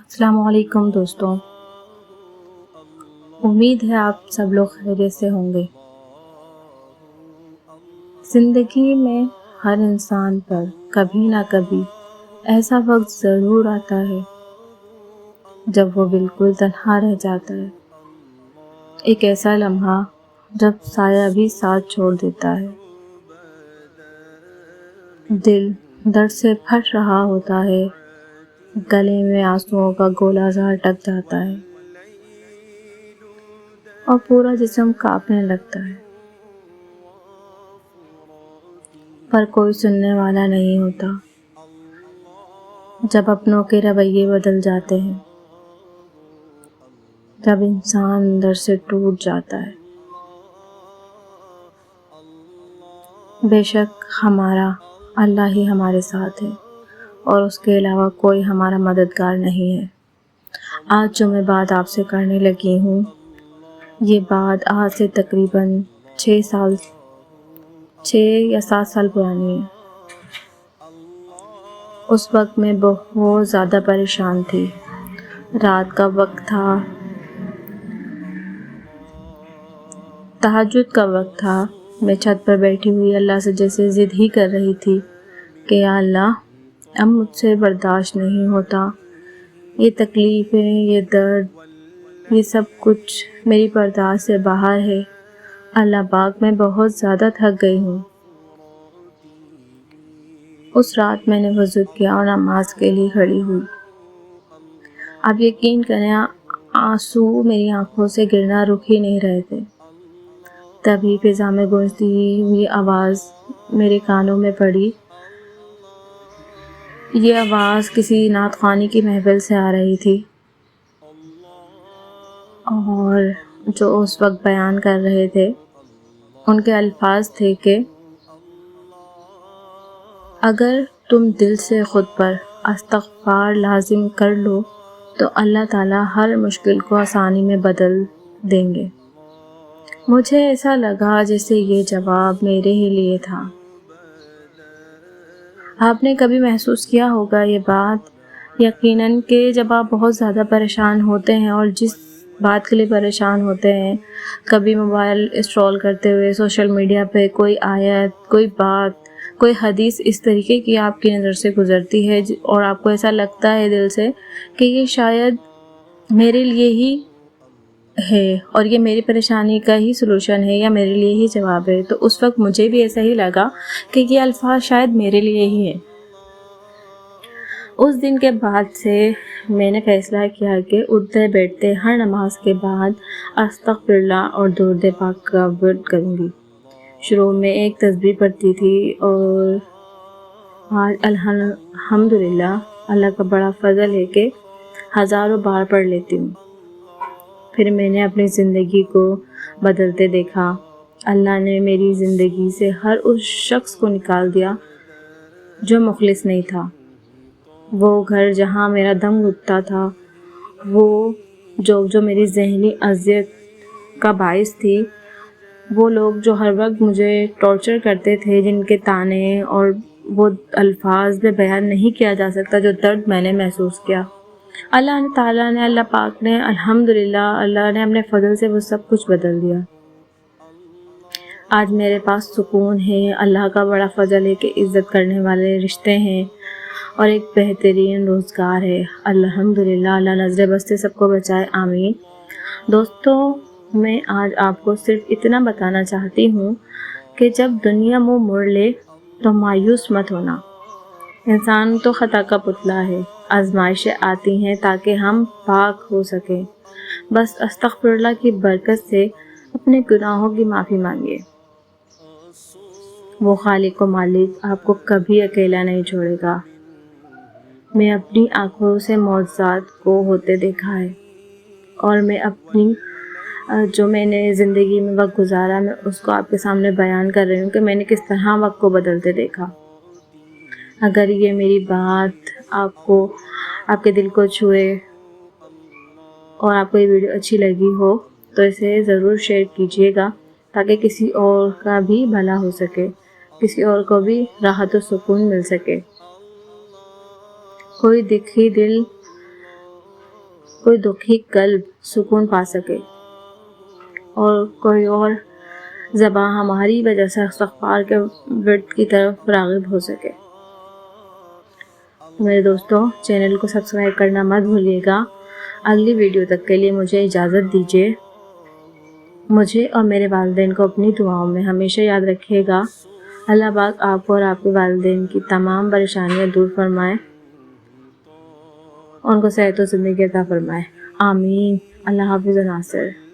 السلام علیکم دوستوں، امید ہے آپ سب لوگ خیریت سے ہوں گے۔ زندگی میں ہر انسان پر کبھی نہ کبھی ایسا وقت ضرور آتا ہے جب وہ بالکل تنہا رہ جاتا ہے، ایک ایسا لمحہ جب سایہ بھی ساتھ چھوڑ دیتا ہے، دل درد سے پھٹ رہا ہوتا ہے، گلے میں آنسوؤں کا گولا سا اٹک جاتا ہے اور پورا جسم کانپنے لگتا ہے، پر کوئی سننے والا نہیں ہوتا۔ جب اپنوں کے رویے بدل جاتے ہیں، جب انسان اندر سے ٹوٹ جاتا ہے، بے شک ہمارا اللہ ہی ہمارے ساتھ ہے اور اس کے علاوہ کوئی ہمارا مددگار نہیں ہے۔ آج جو میں بات آپ سے کرنے لگی ہوں، یہ بات آج سے تقریباً 6 یا 7 سال پرانی ہے۔ اس وقت میں بہت زیادہ پریشان تھی، رات کا وقت تھا، تہجد کا وقت تھا، میں چھت پر بیٹھی ہوئی اللہ سے جیسے ضد ہی کر رہی تھی کہ یا اللہ، اب مجھ سے برداشت نہیں ہوتا، یہ تکلیفیں، یہ درد، یہ سب کچھ میری برداشت سے باہر ہے، اللہ پاک میں بہت زیادہ تھک گئی ہوں۔ اس رات میں نے وضو کیا اور نماز کے لیے کھڑی ہوئی۔ آپ یقین کریں، آنسو میری آنکھوں سے گرنا رک ہی نہیں رہے تھے۔ تبھی فضا میں گونجتی ہوئی آواز میرے کانوں میں پڑی۔ یہ آواز کسی نعت خوانی کی محفل سے آ رہی تھی اور جو اس وقت بیان کر رہے تھے ان کے الفاظ تھے کہ اگر تم دل سے خود پر استغفار لازم کر لو تو اللہ تعالیٰ ہر مشکل کو آسانی میں بدل دیں گے۔ مجھے ایسا لگا جیسے یہ جواب میرے ہی لیے تھا۔ آپ نے کبھی محسوس کیا ہوگا یہ بات، یقیناً کہ جب آپ بہت زیادہ پریشان ہوتے ہیں اور جس بات کے لیے پریشان ہوتے ہیں، کبھی موبائل اسکرول کرتے ہوئے سوشل میڈیا پہ کوئی آیت، کوئی بات، کوئی حدیث اس طریقے کی آپ کی نظر سے گزرتی ہے اور آپ کو ایسا لگتا ہے دل سے کہ یہ شاید میرے لیے ہی ہے اور یہ میری پریشانی کا ہی سلوشن ہے یا میرے لیے ہی جواب ہے، تو اس وقت مجھے بھی ایسا ہی لگا کہ یہ الفاظ شاید میرے لیے ہی ہے۔ اس دن کے بعد سے میں نے فیصلہ کیا کہ اٹھتے بیٹھتے ہر نماز کے بعد استغفر اللہ اور درود پاک کا ورد کروں گی۔ شروع میں ایک تسبیح پڑھتی تھی اور آج الحمدللہ اللہ کا بڑا فضل ہے کہ ہزاروں بار پڑھ لیتی ہوں۔ پھر میں نے اپنی زندگی کو بدلتے دیکھا۔ اللہ نے میری زندگی سے ہر اس شخص کو نکال دیا جو مخلص نہیں تھا۔ وہ گھر جہاں میرا دم گھٹتا تھا، وہ جو میری ذہنی اذیت کا باعث تھی، وہ لوگ جو ہر وقت مجھے ٹارچر کرتے تھے، جن کے طعنے اور وہ الفاظ میں بیان نہیں کیا جا سکتا جو درد میں نے محسوس کیا، اللہ تعالیٰ نے، اللہ پاک نے، الحمدللہ اللہ نے اپنے فضل سے وہ سب کچھ بدل دیا۔ آج میرے پاس سکون ہے، اللہ کا بڑا فضل ہے کہ عزت کرنے والے رشتے ہیں اور ایک بہترین روزگار ہے، الحمدللہ۔ اللہ نظر بد سے سب کو بچائے، آمین۔ دوستوں، میں آج آپ کو صرف اتنا بتانا چاہتی ہوں کہ جب دنیا منہ موڑ لے تو مایوس مت ہونا۔ انسان تو خطا کا پتلا ہے، آزمائشیں آتی ہیں تاکہ ہم پاک ہو سکیں۔ بس استغفر اللہ کی برکت سے اپنے گناہوں کی معافی مانگیے، وہ خالق و مالک آپ کو کبھی اکیلا نہیں چھوڑے گا۔ میں اپنی آنکھوں سے معجزات کو ہوتے دیکھا ہے اور میں اپنی جو میں نے زندگی میں وقت گزارا، میں اس کو آپ کے سامنے بیان کر رہی ہوں کہ میں نے کس طرح وقت کو بدلتے دیکھا۔ اگر یہ میری بات آپ کے دل کو چھوئے اور آپ کو یہ ویڈیو اچھی لگی ہو تو اسے ضرور شیئر کیجیے گا تاکہ کسی اور کا بھی بھلا ہو سکے، کسی اور کو بھی راحت و سکون مل سکے۔ کوئی دکھی دل کوئی دکھی قلب سکون پا سکے اور کوئی اور زبان ہماری وجہ سے استغفار کے ورد کی طرف راغب ہو سکے۔ میرے دوستوں، چینل کو سبسکرائب کرنا مت بھولیے گا۔ اگلی ویڈیو تک کے لیے مجھے اجازت دیجیے۔ مجھے اور میرے والدین کو اپنی دعاؤں میں ہمیشہ یاد رکھیے گا۔ اللہ پاک آپ کو اور آپ کے والدین کی تمام پریشانیاں دور فرمائے، ان کو صحت و زندگی عطا فرمائے۔ آمین۔ اللہ حافظ و ناصر۔